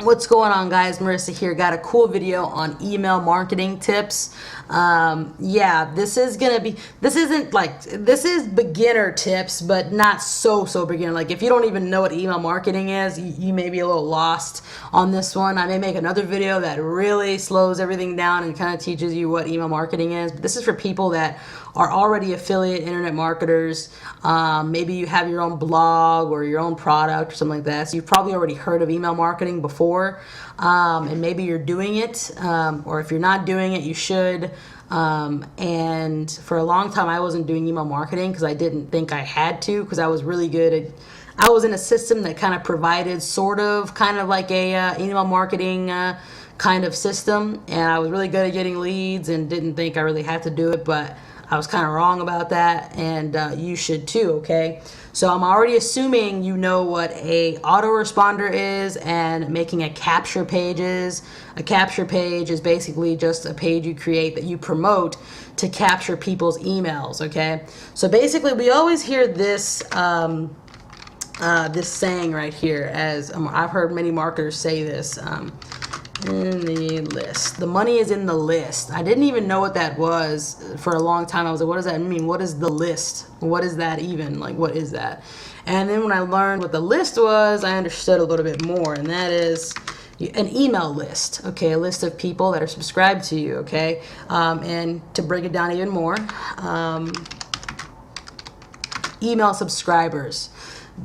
What's going on, guys? Marissa here. Got a cool video on email marketing tips. Yeah, this is beginner tips, but not so beginner. Like, if you don't even know what email marketing is, you may be a little lost on this one. I may make another video that really slows everything down and kind of teaches you what email marketing is. But this is for people that are already affiliate internet marketers. Maybe you have your own blog or your own product or something like that. So you've probably already heard of email marketing before, and maybe you're doing it, or if you're not doing it, you should. And for a long time, I wasn't doing email marketing because I didn't think I had to, because I was really good at. I was in a system that kind of provided kind of like a email marketing kind of system, and I was really good at getting leads and didn't think I really had to do it, but I was kind of wrong about that, and you should too, okay? So I'm already assuming you know what a autoresponder is and making a capture page is. A capture page is basically just a page you create that you promote to capture people's emails, okay? So basically, we always hear this this saying right here, as I've heard many marketers say this, in the list. The money is in the list. I didn't even know what that was for a long time. I was like, what does that mean? What is the list? What is that even? Like, what is that? And then when I learned what the list was, I understood a little bit more, and that is an email list, okay? A list of people that are subscribed to you, okay? And to break it down even more, email subscribers.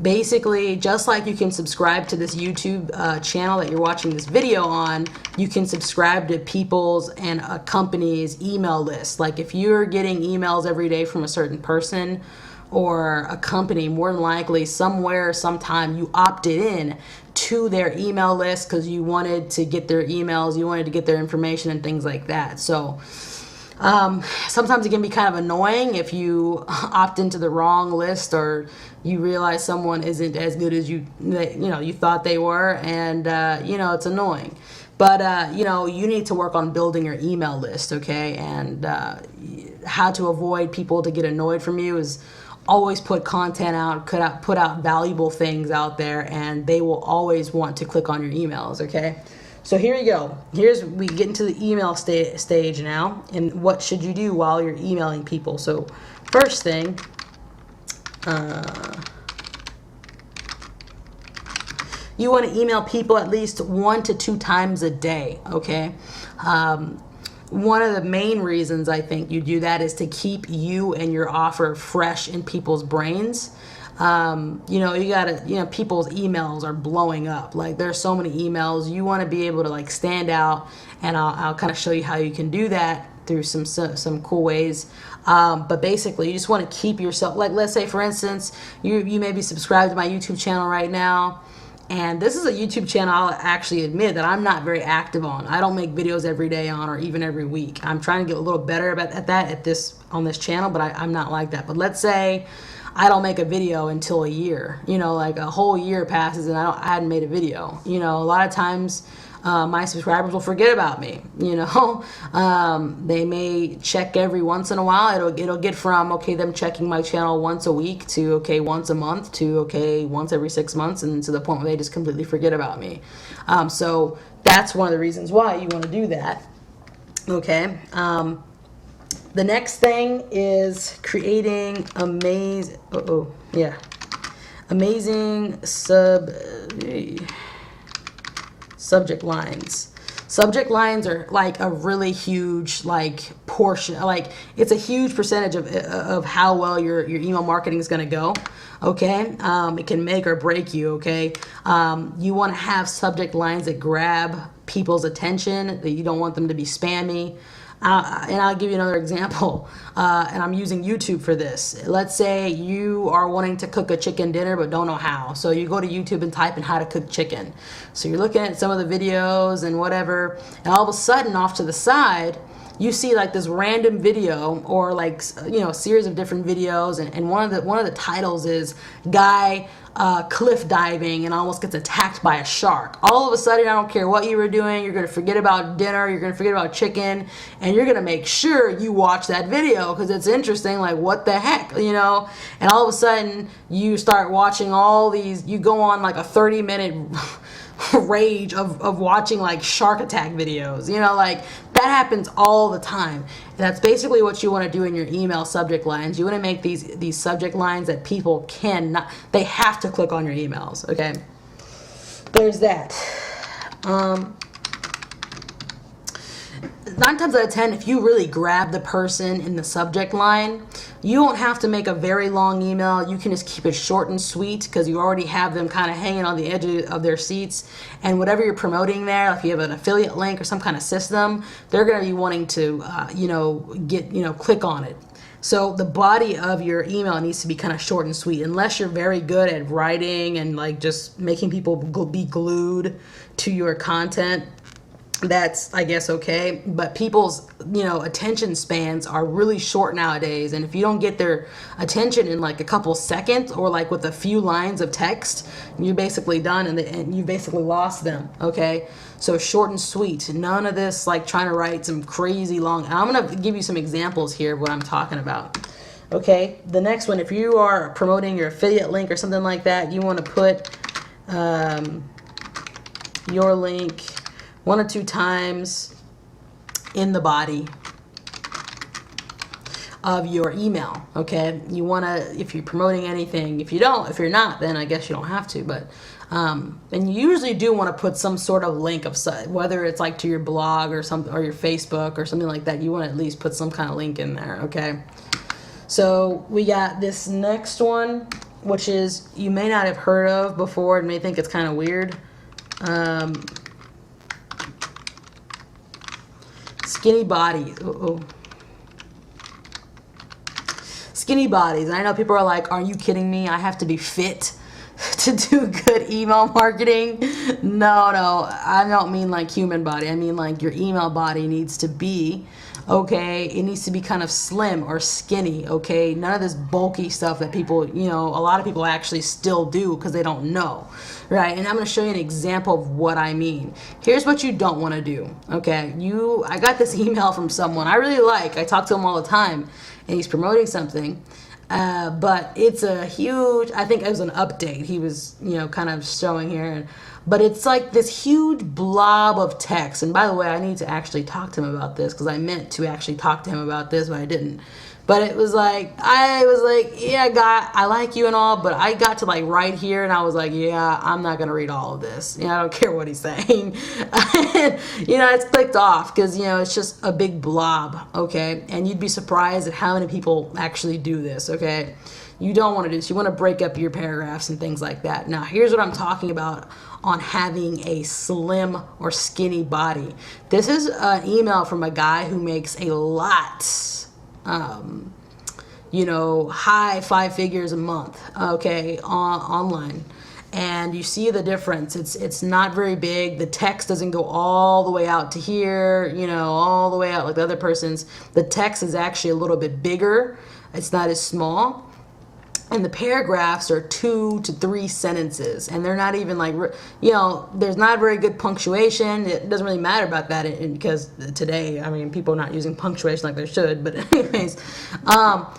Basically, just like you can subscribe to this YouTube channel that you're watching this video on, you can subscribe to people's and a company's email list. Like, if you're getting emails every day from a certain person or a company, more than likely somewhere, sometime you opted in to their email list because you wanted to get their emails, you wanted to get their information and things like that. So sometimes it can be kind of annoying if you opt into the wrong list, or you realize someone isn't as good as you thought they were, and it's annoying. But you need to work on building your email list, okay? And how to avoid people to get annoyed from you is always put content out, put out valuable things out there, and they will always want to click on your emails, okay? So here you go. We get into the email stage now, and what should you do while you're emailing people? So first thing, you want to email people at least 1 to 2 times a day, okay? One of the main reasons I think you do that is to keep you and your offer fresh in people's brains. You gotta, people's emails are blowing up. Like, there's so many emails. You want to be able to, like, stand out, and I'll kind of show you how you can do that through some cool ways. But basically, you just want to keep yourself, like, let's say, for instance, you may be subscribed to my YouTube channel right now. And this is a YouTube channel I'll actually admit that I'm not very active on. I don't make videos every day on, or even every week. I'm trying to get a little better at that on this channel, but I'm not like that. But let's say I don't make a video until a year. Like a whole year passes and I hadn't made a video. A lot of times my subscribers will forget about me. They may check every once in a while. It'll get from, okay, them checking my channel once a week to, okay, once a month to, okay, once every 6 months, and to the point where they just completely forget about me. So that's one of the reasons why you want to do that. Okay. The next thing is creating amazing subject lines. Subject lines are like a really huge portion. Like, it's a huge percentage of how well your email marketing is going to go. Okay, it can make or break you. Okay, you want to have subject lines that grab people's attention. That you don't want them to be spammy. And I'll give you another example, and I'm using YouTube for this. Let's say you are wanting to cook a chicken dinner but don't know how. So you go to YouTube and type in how to cook chicken. So you're looking at some of the videos and whatever, and all of a sudden off to the side, you see like this random video, or like, a series of different videos, and one of the titles is guy cliff diving and almost gets attacked by a shark. All of a sudden, I don't care what you were doing, you're going to forget about dinner, you're going to forget about chicken, and you're going to make sure you watch that video because it's interesting. Like, what the heck, And all of a sudden, you start watching all these. You go on like a 30-minute rage of watching like shark attack videos. You know, like that happens all the time. And that's basically what you want to do in your email subject lines. You want to make these subject lines that people cannot, they have to click on your emails. Okay, there's that. 9 times out of 10, if you really grab the person in the subject line, you don't have to make a very long email. You can just keep it short and sweet because you already have them kind of hanging on the edge of their seats. And whatever you're promoting there, if you have an affiliate link or some kind of system, they're going to be wanting to, click on it. So the body of your email needs to be kind of short and sweet, unless you're very good at writing and like just making people be glued to your content. That's, I guess, okay. But people's, attention spans are really short nowadays. And if you don't get their attention in like a couple seconds or like with a few lines of text, you're basically done and you basically lost them. Okay. So short and sweet. None of this like trying to write some crazy long. I'm going to give you some examples here of what I'm talking about. Okay. The next one, if you are promoting your affiliate link or something like that, you want to put your link 1 or 2 times in the body of your email. Okay, you want to, if you're promoting anything, if you're not, then I guess you don't have to, but and you usually do want to put some sort of link of, whether it's like to your blog or something, or your Facebook or something like that. You want to at least put some kind of link in there. Okay, so we got this next one, which is, you may not have heard of before and may think it's kind of weird. Skinny bodies. Skinny bodies. And I know people are like, are you kidding me? I have to be fit to do good email marketing. No, I don't mean like human body. I mean like your email body needs to be, okay, it needs to be kind of slim or skinny, okay? None of this bulky stuff that people, a lot of people actually still do because they don't know, right? And I'm going to show you an example of what I mean. Here's what you don't want to do, okay? I got this email from someone I really like. I talk to him all the time, and he's promoting something. But it's a huge, I think it was an update he was, kind of showing here. But it's like this huge blob of text. And by the way, I need to actually talk to him about this because I meant to actually talk to him about this, but I didn't. But it was like, yeah, guy, I like you and all, but I got to like right here and I was like, yeah, I'm not going to read all of this. I don't care what he's saying. It's clicked off because, it's just a big blob, okay? And you'd be surprised at how many people actually do this, okay? You don't want to do this. You want to break up your paragraphs and things like that. Now, here's what I'm talking about on having a slim or skinny body. This is an email from a guy who makes a lot, high 5 figures a month, okay, online. And you see the difference. It's not very big. The text doesn't go all the way out to here, all the way out like the other person's. The text is actually a little bit bigger. It's not as small. And the paragraphs are 2 to 3 sentences, and they're not even like, there's not very good punctuation. It doesn't really matter about that because today, people are not using punctuation like they should. But anyways,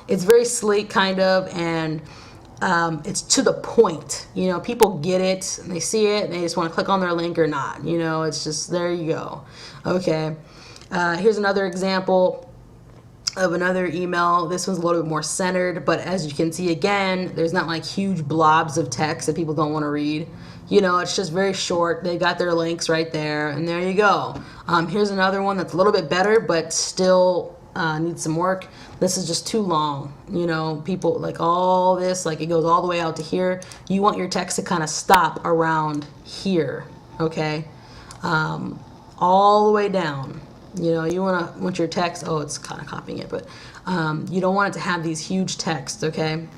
it's very sleek kind of, and it's to the point. People get it, and they see it, and they just want to click on their link or not. It's just, there you go. Okay, here's another example of another email. This one's a little bit more centered, but as you can see, again, there's not like huge blobs of text that people don't want to read. It's just very short. They got their links right there, and there you go. Here's another one that's a little bit better, but still needs some work. This is just too long. People like all this, like it goes all the way out to here. You want your text to kind of stop around here, okay? All the way down. You want your text, it's kind of copying it, but you don't want it to have these huge texts, okay?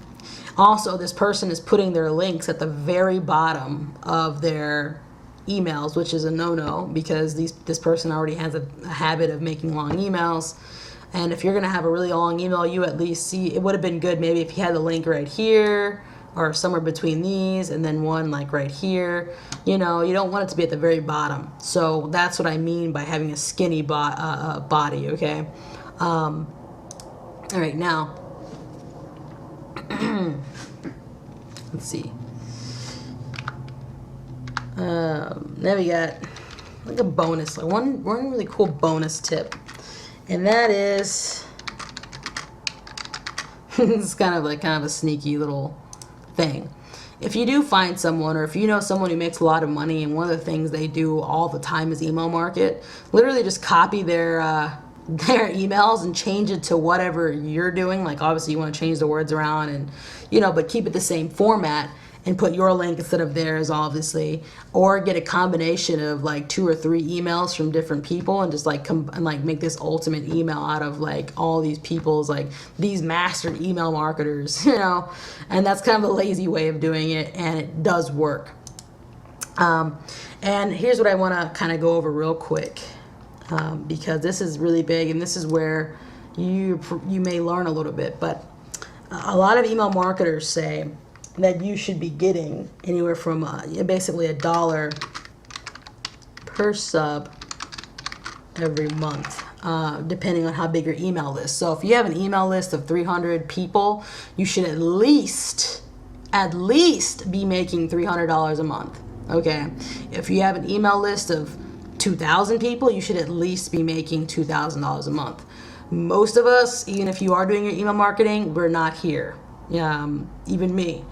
Also, this person is putting their links at the very bottom of their emails, which is a no-no because this person already has a habit of making long emails. And if you're going to have a really long email, you at least see, it would have been good maybe if you had the link right here or somewhere between these and then one like right here. You don't want it to be at the very bottom. So that's what I mean by having a skinny body, okay? All right, now, let's see. Then we got like a bonus, like one really cool bonus tip, and that is it's kind of a sneaky little thing. If you do find someone, or if you know someone who makes a lot of money and one of the things they do all the time is email market, literally just copy their emails and change it to whatever you're doing. Like obviously you want to change the words around and but keep it the same format and put your link instead of theirs, obviously, or get a combination of like 2 or 3 emails from different people and just make this ultimate email out of like all these people's, like these master email marketers, and that's kind of a lazy way of doing it, and it does work. And here's what I want to kind of go over real quick, because this is really big, and this is where you may learn a little bit, but a lot of email marketers say that you should be getting anywhere from basically $1 per sub every month, depending on how big your email list. So if you have an email list of 300 people, you should at least be making $300 a month. Okay, if you have an email list of 2,000 people, you should at least be making $2,000 a month. Most of us, even if you are doing your email marketing, we're not here. Even me.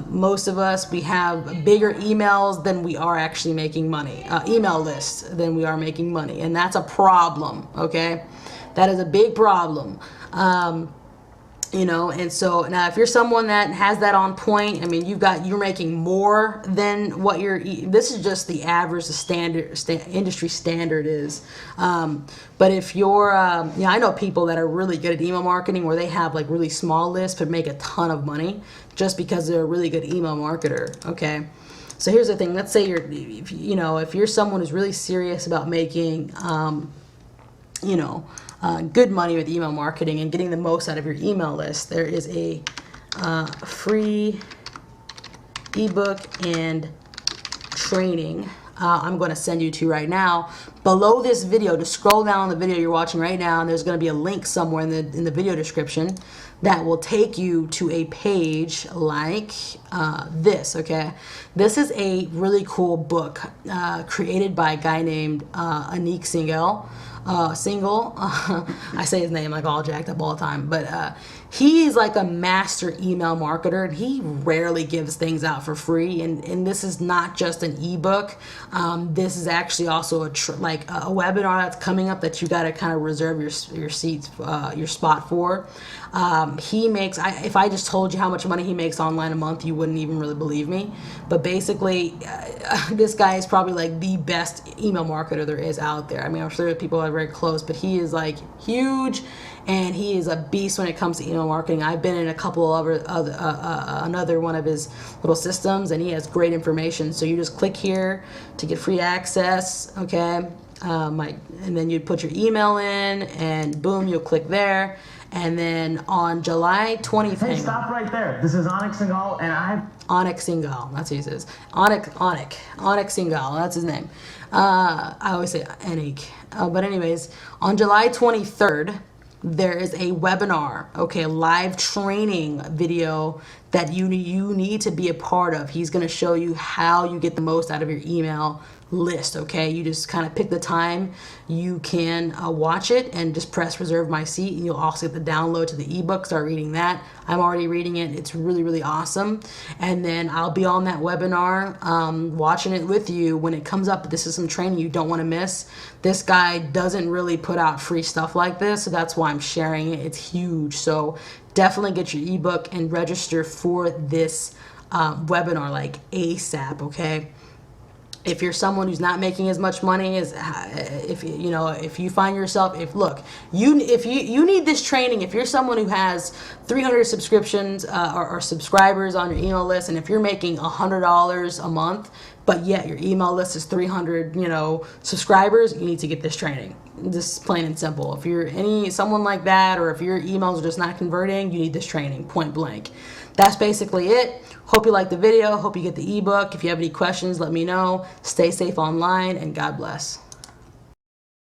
Most of us, we have bigger emails than we are actually making money, email lists than we are making money, and that's a problem, okay? That is a big problem. And so now if you're someone that has that on point, I mean, you're making more than what this is just the average, the standard, industry standard is. But if you're, I know people that are really good at email marketing where they have like really small lists but make a ton of money just because they're a really good email marketer, okay? So here's the thing. Let's say if you're someone who's really serious about making, good money with email marketing and getting the most out of your email list, there is a free ebook and training I'm going to send you to right now. Below this video, just scroll down on the video you're watching right now, and there's going to be a link somewhere in the video description that will take you to a page like this, okay? This is a really cool book created by a guy named Anik Singal. I say his name like all jacked up all the time, but he's like a master email marketer, and he rarely gives things out for free, and this is not just an ebook. This is actually also a webinar that's coming up that you got to kind of reserve your seats, your spot for. He makes, if I just told you how much money he makes online a month, you wouldn't even really believe me. But basically, this guy is probably like the best email marketer there is out there. I mean, I'm sure people are very close, but he is like huge, and he is a beast when it comes to email marketing. I've been in a couple of another one of his little systems, and he has great information. So you just click here to get free access, okay? And then you put your email in, and boom, you'll click there. And then on July 20th... Hey, stop right there. This is Anik Singal, and Anik Singal, that's who he says. Anik Singal, that's his name. I always say Anik. But anyways, on July 23rd, there is a webinar, okay, a live training video that you need to be a part of. He's going to show you how you get the most out of your email list, okay? You just kind of pick the time you can watch it and just press reserve my seat, and you'll also get the download to the ebook. Start reading that. I'm already reading it. It's really, really awesome. And then I'll be on that webinar watching it with you when it comes up. This is some training you don't want to miss. This guy doesn't really put out free stuff like this, so that's why I'm sharing it. It's huge. So definitely get your ebook and register for this webinar like ASAP, okay? If you're someone who's not making as much money as, if you find yourself, if you need this training, if you're someone who has 300 subscriptions or subscribers on your email list, and if you're making $100 a month, but yet your email list is 300, subscribers, you need to get this training. Just plain and simple. If you're someone like that, or if your emails are just not converting, you need this training, point blank. That's basically it. Hope you liked the video. Hope you get the ebook. If you have any questions, let me know. Stay safe online, and God bless.